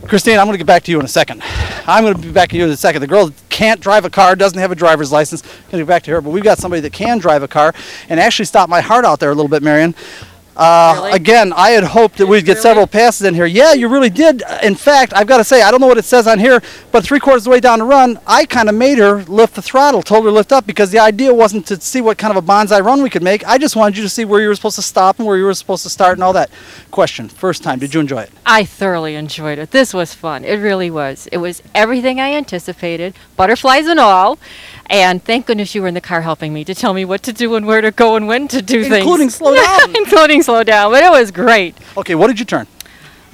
Christine, I'm going to get back to you in a second. I'm going to be back to you in a second. The girl can't drive a car, doesn't have a driver's license. I'm going to get back to her, but we've got somebody that can drive a car and actually stopped my heart out there a little bit, Marion. Really? Again, I had hoped that we'd get several passes in here. Yeah, you really did. In fact, I've got to say, I don't know what it says on here, but 3/4 of the way down the run, I kind of made her lift the throttle, told her to lift up, because the idea wasn't to see what kind of a bonsai run we could make. I just wanted you to see where you were supposed to stop and where you were supposed to start and all that. Question, first time, did you enjoy it? I thoroughly enjoyed it. This was fun. It really was. It was everything I anticipated, butterflies and all. And thank goodness you were in the car helping me to tell me what to do and where to go and when to do things. Including slow down. Including slow down, but it was great. Okay, what did you turn?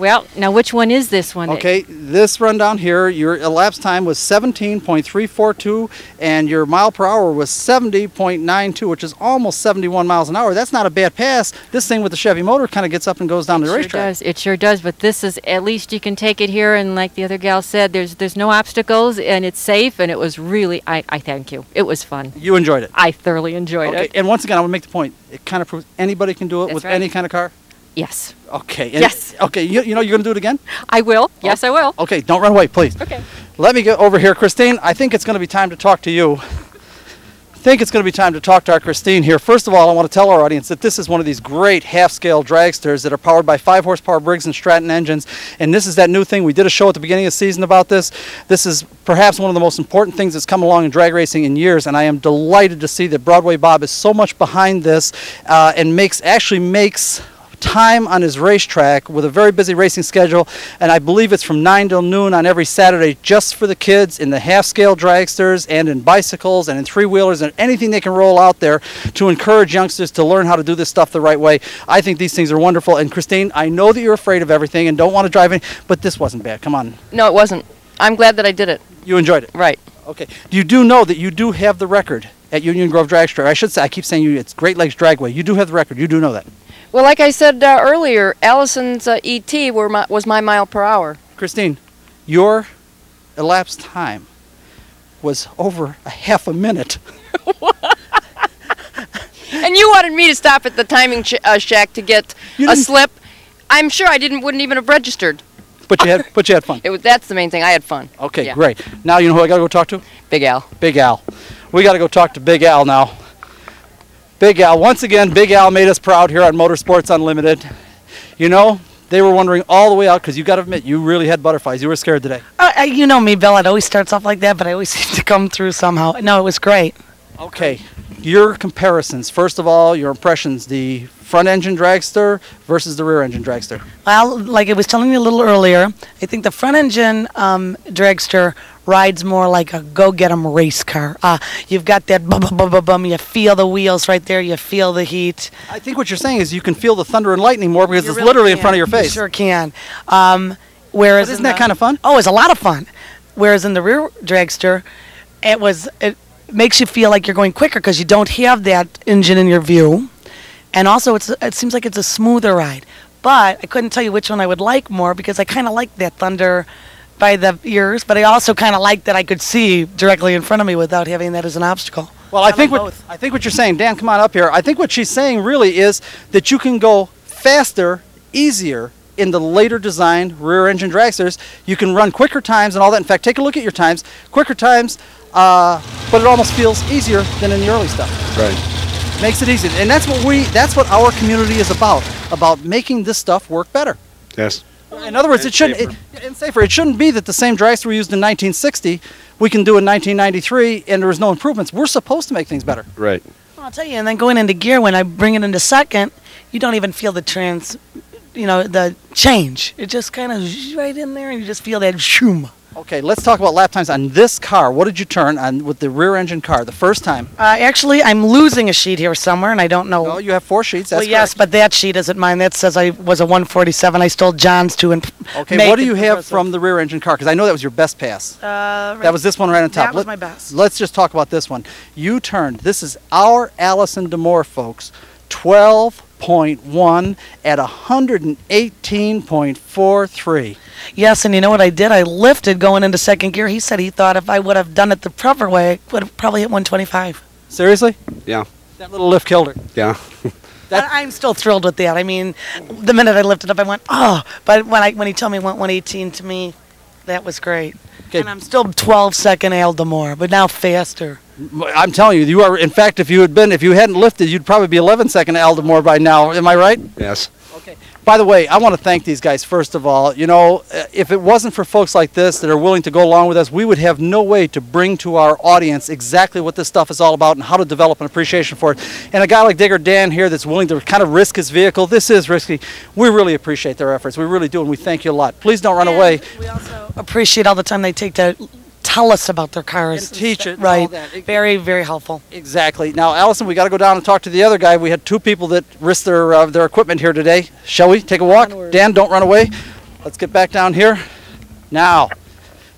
Well, now which one is this one? Okay, this run down here, your elapsed time was 17.342, and your mile per hour was 70.92, which is almost 71 miles an hour. That's not a bad pass. This thing with the Chevy motor kind of gets up and goes down the racetrack. It sure does, but this is, at least you can take it here, and like the other gal said, there's no obstacles, and it's safe, and it was really, I thank you. It was fun. You enjoyed it? I thoroughly enjoyed it. And once again, I want to make the point, it kind of proves anybody can do it with any kind of car? Yes. Okay. Yes. Okay, you know you're going to do it again? I will. Yes, I will. Okay, don't run away, please. Okay. Let me get over here. Christine, I think it's going to be time to talk to you. I think it's going to be time to talk to our Christine here. First of all, I want to tell our audience that this is one of these great half-scale dragsters that are powered by 5-horsepower Briggs & Stratton engines, and this is that new thing. We did a show at the beginning of the season about this. This is perhaps one of the most important things that's come along in drag racing in years, and I am delighted to see that Broadway Bob is so much behind this and actually makes time on his racetrack with a very busy racing schedule, and I believe it's from 9 till noon on every Saturday just for the kids in the half-scale dragsters and in bicycles and in three-wheelers and anything they can roll out there to encourage youngsters to learn how to do this stuff the right way. I think these things are wonderful, and Christine, I know that you're afraid of everything and don't want to drive in, but this wasn't bad. Come on. No, it wasn't. I'm glad that I did it. You enjoyed it? Right. Okay. You do know that you do have the record at Union Grove Dragster. I should say, I keep saying it's Great Lakes Dragaway. You do have the record. You do know that. Well, like I said earlier, Allison's ET was my mile per hour. Christine, your elapsed time was over a half a minute. And you wanted me to stop at the timing shack to get a slip. I'm sure I wouldn't even have registered. But you had fun. That's the main thing. I had fun. Okay, yeah. Great. Now you know who I got to go talk to? Big Al. Big Al. We got to go talk to Big Al now. Big Al. Once again, Big Al made us proud here on Motorsports Unlimited. You know, they were wondering all the way out, because you got to admit, you really had butterflies. You were scared today. You know me, Bill. It always starts off like that, but I always seem to come through somehow. No, it was great. Okay. Your comparisons. First of all, your impressions. The front engine dragster versus the rear engine dragster. Well, like I was telling you a little earlier, I think the front engine dragster rides more like a go-get-'em race car. You've got that bum, you feel the wheels right there, you feel the heat. I think what you're saying is you can feel the thunder and lightning more because it's really literally in front of your face. You sure can. Whereas isn't that kind of fun? Oh, it's a lot of fun. Whereas in the rear dragster, it makes you feel like you're going quicker because you don't have that engine in your view. And also, it seems like it's a smoother ride. But I couldn't tell you which one I would like more because I kind of like that thunder by the ears, but I also kind of like that I could see directly in front of me without having that as an obstacle. Well, I think what you're saying, Dan, come on up here. I think what she's saying really is that you can go faster, easier in the later designed rear engine dragsters. You can run quicker times and all that. In fact, take a look at your times. Quicker times, but it almost feels easier than in the early stuff. Right. Makes it easy, and that's what our community is about making this stuff work better. Yes. In other words, it shouldn't be that the same dragster we used in 1960 we can do in 1993 and there's no improvements. We're supposed to make things better. Right. Well, I'll tell you, and then going into gear, when I bring it into second, you don't even feel the the change. It just kind of right in there, and you just feel that shoom. Okay, let's talk about lap times on this car. What did you turn on with the rear engine car the first time? Actually, I'm losing a sheet here somewhere, and I don't know. No, you have 4 sheets. That's yes, but that sheet isn't mine. That says I was a 147. I stole John's to Okay, what do you have from the rear engine car? Because I know that was your best pass. That was this one right on top. That was my best. Let's just talk about this one. You turned. This is our Alison Damore, folks. 12.1 at 118.43. Yes, and you know what I did? I lifted going into second gear. He said he thought if I would have done it the proper way, I would have probably hit 125. Seriously? Yeah. That little lift killed her. Yeah. I'm still thrilled with that. I mean, the minute I lifted up, I went, oh. But when he told me it went 118 to me, that was great. Okay. And I'm still 12-second Al Damore, but now faster. I'm telling you, you are. In fact, if you hadn't lifted, you'd probably be 11-second Al Damore by now. Am I right? Yes. Okay. By the way, I want to thank these guys, first of all. You know, if it wasn't for folks like this that are willing to go along with us, we would have no way to bring to our audience exactly what this stuff is all about and how to develop an appreciation for it. And a guy like Digger Dan here that's willing to kind of risk his vehicle, this is risky. We really appreciate their efforts. We really do, and we thank you a lot. Please don't run away. We also appreciate all the time they take to tell us about their cars. And teach it. Right. And all that. Very, very helpful. Exactly. Now, Allison, we got to go down and talk to the other guy. We had 2 people that risked their equipment here today. Shall we take a walk? Dan, don't run away. let's get back down here. Now,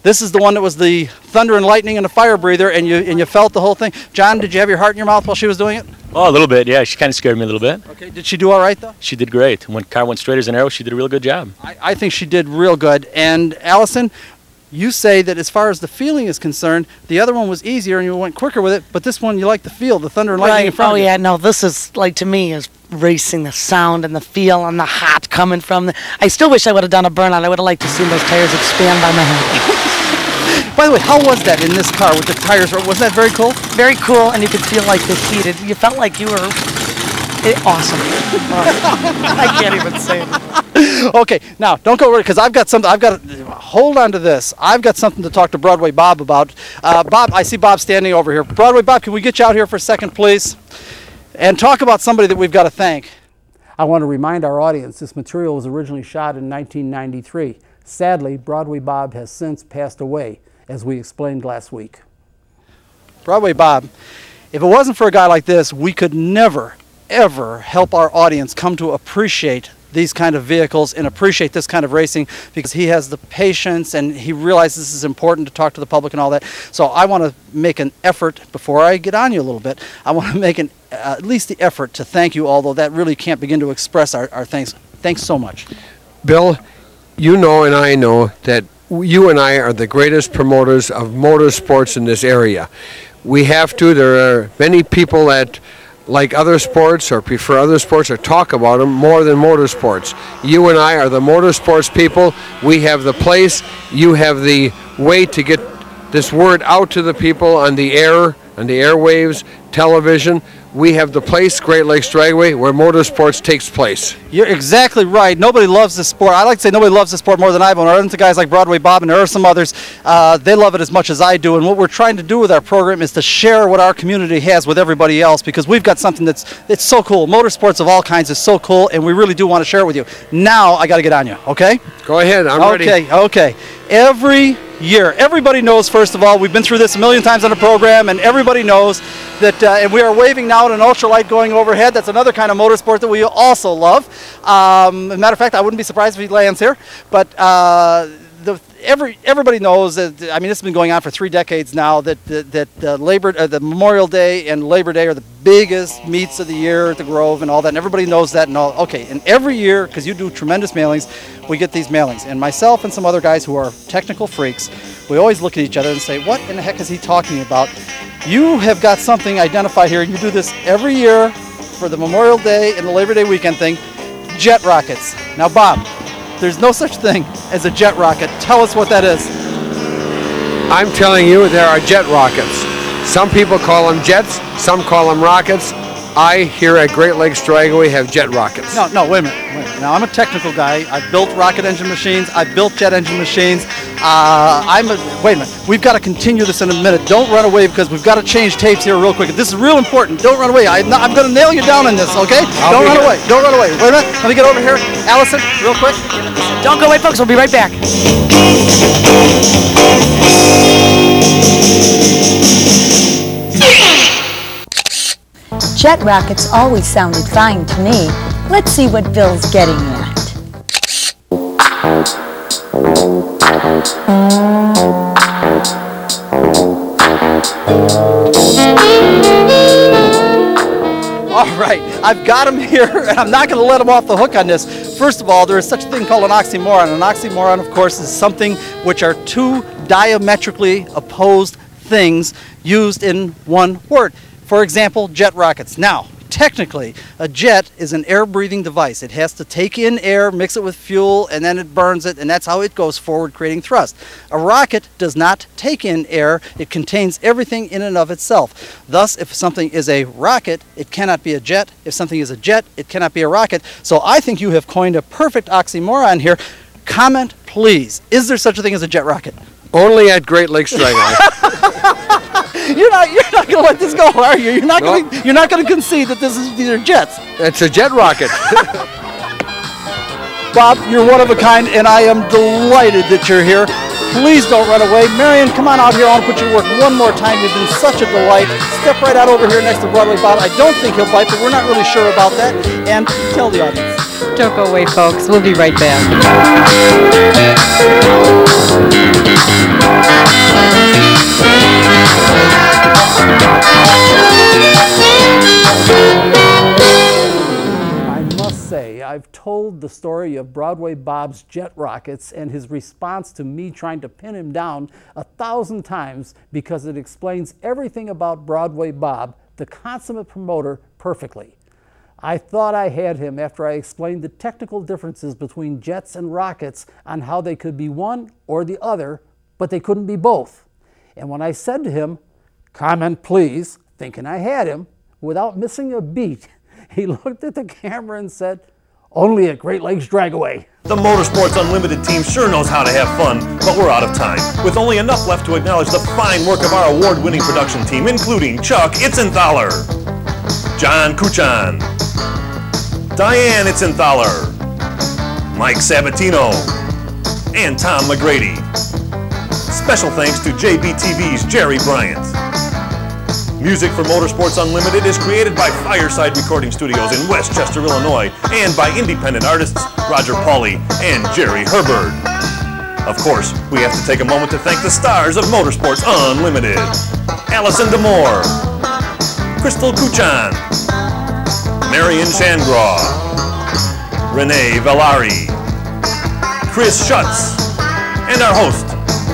this is the one that was the thunder and lightning and the fire breather, and you felt the whole thing. John, did you have your heart in your mouth while she was doing it? Oh, a little bit, yeah. She kind of scared me a little bit. Okay, did she do all right, though? She did great. When the car went straight as an arrow, she did a real good job. I think she did real good. And Allison, you say that as far as the feeling is concerned, the other one was easier and you went quicker with it, but this one you like the feel, the thunder and lightning in front of you. Oh, yeah, no, this is, like, to me, is racing, the sound and the feel and the hot coming from the... I still wish I would have done a burnout. I would have liked to see those tires expand by my head. By the way, how was that in this car with the tires? Was that very cool? Very cool, and you could feel like the heated. You felt like you were awesome. I can't even say it. Okay, now don't go worried because I've got something. Hold on to this. I've got something to talk to Broadway Bob about. Bob, I see Bob standing over here. Broadway Bob, can we get you out here for a second, please? And talk about somebody that we've got to thank. I want to remind our audience this material was originally shot in 1993. Sadly, Broadway Bob has since passed away, as we explained last week. Broadway Bob, if it wasn't for a guy like this, we could never, ever help our audience come to appreciate these kind of vehicles and appreciate this kind of racing, because he has the patience and he realizes this is important to talk to the public and all that. So I want to make an effort, before I get on you a little bit, I want to make at least the effort to thank you, although that really can't begin to express our thanks. Thanks so much. Bill, you know and I know that you and I are the greatest promoters of motorsports in this area. We have to. There are many people that like other sports or prefer other sports or talk about them more than motorsports. You and I are the motorsports people. We have the place. You have the way to get this word out to the people on the air, on the airwaves, television. We have the place, Great Lakes Dragaway, where motorsports takes place. You're exactly right. Nobody loves this sport. I like to say nobody loves this sport more than I do. Other than guys like Broadway Bob, and there are some others, they love it as much as I do. And what we're trying to do with our program is to share what our community has with everybody else, because we've got something it's so cool. Motorsports of all kinds is so cool, and we really do want to share it with you. Now I got to get on you, okay? Go ahead, I'm ready. Okay. Every year, everybody knows, first of all, we've been through this a million times on the program, and everybody knows that, and we are waving now at an ultralight going overhead. That's another kind of motorsport that we also love. As a matter of fact, I wouldn't be surprised if he lands here, but everybody knows that, I mean, this has been going on for 3 decades now, that the Memorial Day and Labor Day are the biggest meets of the year at the Grove and all that, and everybody knows that and all. Okay, and every year, because you do tremendous mailings, we get these mailings. And myself and some other guys who are technical freaks, we always look at each other and say, what in the heck is he talking about? You have got something identified here, and you do this every year for the Memorial Day and the Labor Day weekend thing, jet rockets. Now, Bob, there's no such thing as a jet rocket. Tell us what that is. I'm telling you, there are jet rockets. Some people call them jets, some call them rockets. I, here at Great Lakes Dragaway, have jet rockets. No, wait a minute. Now, I'm a technical guy. I've built rocket engine machines. I've built jet engine machines. Wait a minute. We've got to continue this in a minute. Don't run away, because we've got to change tapes here real quick. This is real important. Don't run away. I'm going to nail you down in this, okay? Don't run away. Don't run away. Wait a minute. Let me get over here. Allison, real quick. Don't go away, folks. We'll be right back. Jet rockets always sounded fine to me. Let's see what Bill's getting at. All right, I've got him here, and I'm not going to let him off the hook on this. First of all, there is such a thing called an oxymoron. An oxymoron, of course, is something which are two diametrically opposed things used in one word. For example, jet rockets. Now, technically, a jet is an air-breathing device. It has to take in air, mix it with fuel, and then it burns it, and that's how it goes forward, creating thrust. A rocket does not take in air. It contains everything in and of itself. Thus, if something is a rocket, it cannot be a jet. If something is a jet, it cannot be a rocket. So I think you have coined a perfect oxymoron here. Comment, please. Is there such a thing as a jet rocket? Only at Great Lakes Dragaway. You're not going to let this go, are you? You're not going to concede that these are jets. It's a jet rocket. Bob, you're one of a kind, and I am delighted that you're here. please don't run away. Marion, come on out here. I want to put you to work one more time. You've been such a delight. Step right out over here next to Broadway Bob. I don't think he'll bite, but we're not really sure about that. And tell the audience. Don't go away, folks. We'll be right back. I must say, I've told the story of Broadway Bob's jet rockets and his response to me trying to pin him down 1,000 times because it explains everything about Broadway Bob, the consummate promoter, perfectly. I thought I had him after I explained the technical differences between jets and rockets on how they could be one or the other, but they couldn't be both. And when I said to him, "Comment please," thinking I had him, without missing a beat, he looked at the camera and said, "Only at Great Lakes Dragaway." The Motorsports Unlimited team sure knows how to have fun, but we're out of time. With only enough left to acknowledge the fine work of our award-winning production team, including Chuck Itzenthaler, John Kuchan, Diane Itzenthaler, Mike Sabatino, and Tom McGrady. Special thanks to JBTV's Jerry Bryant. Music for Motorsports Unlimited is created by Fireside Recording Studios in Westchester, Illinois, and by independent artists Roger Pauley and Jerry Herbert. Of course, we have to take a moment to thank the stars of Motorsports Unlimited: Alison Damore, Crystal Kuchan, Marion Shangraw, Renee Vallari, Chris Schutz, and our host,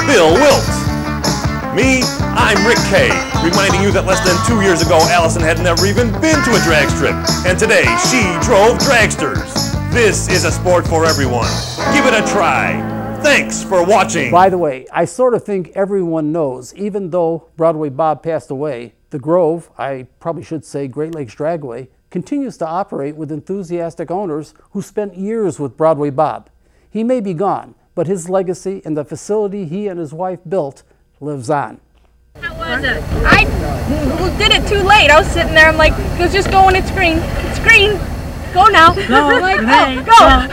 Bill Wildt. Me, I'm Rick Kay, reminding you that less than 2 years ago, Allison had never even been to a drag strip, and today she drove Dragsters. This is a sport for everyone. Give it a try. Thanks for watching. By the way, I sort of think everyone knows, even though Broadway Bob passed away, the Grove, I probably should say Great Lakes Dragaway, continues to operate with enthusiastic owners who spent years with Broadway Bob. He may be gone, but his legacy and the facility he and his wife built lives on. How was it? I did it too late. I was sitting there, I'm like, just go when it's green. It's green. Go now. Go, like, Renee, go.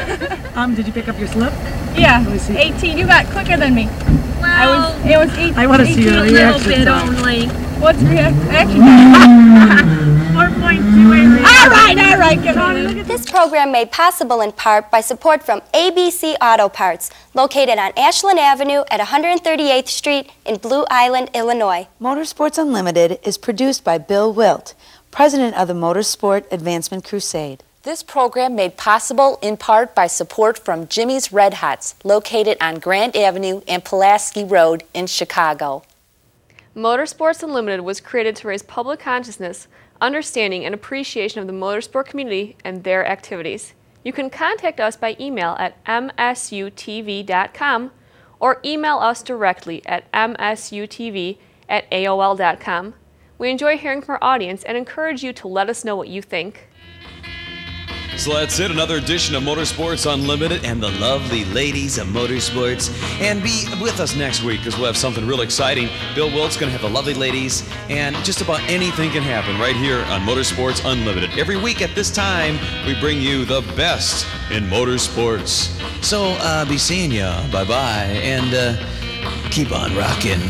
Did you pick up your slip? Yeah, Let me see. 18. You got quicker than me. Well, it was 18. I want to see your reaction time. Only. What's reaction time? 4.28. All right, come on. This program made possible in part by support from ABC Auto Parts, located on Ashland Avenue at 138th Street in Blue Island, Illinois. Motorsports Unlimited is produced by Bill Wildt, president of the Motorsport Advancement Crusade. This program made possible in part by support from Jimmy's Red Hots, located on Grant Avenue and Pulaski Road in Chicago. Motorsports Unlimited was created to raise public consciousness, understanding, and appreciation of the motorsport community and their activities. You can contact us by email at msutv.com or email us directly at msutv@aol.com. We enjoy hearing from our audience and encourage you to let us know what you think. So that's it, another edition of Motorsports Unlimited and the lovely ladies of motorsports. And be with us next week because we'll have something real exciting. Bill Wildt's going to have the lovely ladies, and just about anything can happen right here on Motorsports Unlimited. Every week at this time, we bring you the best in motorsports. So be seeing ya. Bye-bye. And keep on rocking.